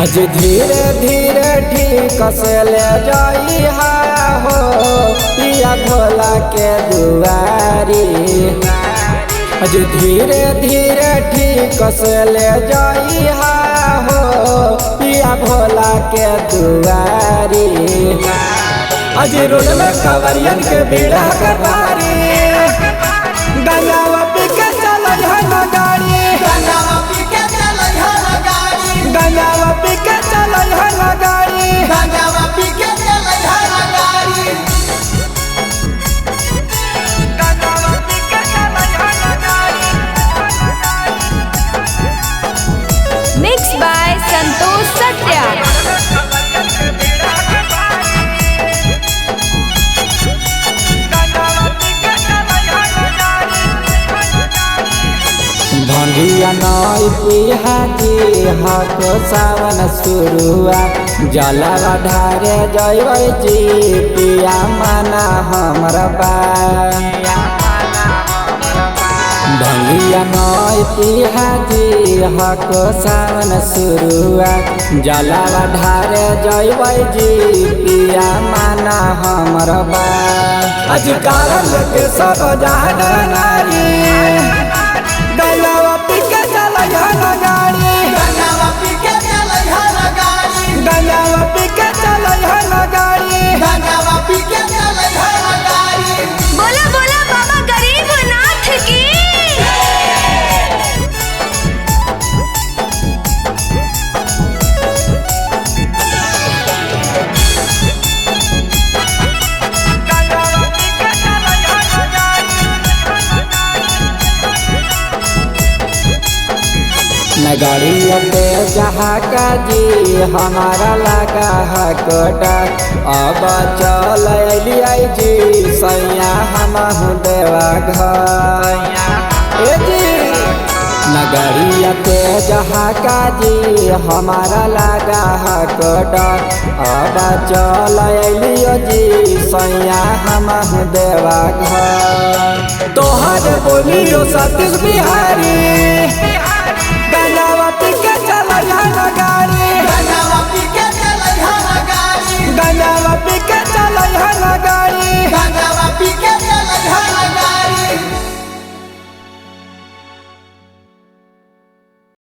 आज धीरे धीरे ठीक से ले जाई हो पिया भोला के दुआरी। आज धीरे धीरे ठीक से ले जाई हो पिया भोला के दुआरी। आज रोड में कवरियन के बेड़ा कटारी गंजावा पी के चल ना गाड़ी, गंजावा पी के चल ना गाड़ी, गंजावा पी के चल ना गाड़ी, गंजावा पी के चल ना गाड़ी। गंजावा पी के चल ना गाड़ी। Mixed by Santosh Satya। भंगिया नई पिहाजी हक सावन शुरुआ जलवा ढारे जय जी पिया माना हमर भंगिया नई पिहाजी हक सावन शुरुआ जलवा ढारे जय जी पिया माना हमर आज कारण के सब जान नारी गंजावा पी के चल ना गाड़ी, गंजावा पी के चल ना गाड़ी, गंजावा पी के चल ना गाड़ी। गंजावा पी के चल ना गाड़ी। बोला बोला बाबा गरीबनाथ की। नगरिया पे जहाँ का जी हमारा लगा है कोटा अब चल लिया जी सैया हम देवा घर जी। नगरिया पे जहाँ का जी हमारा लगा है कोटा अब चल लियो जी सैया हम देवा घर। तोहर बोलियो सतीश बिहारी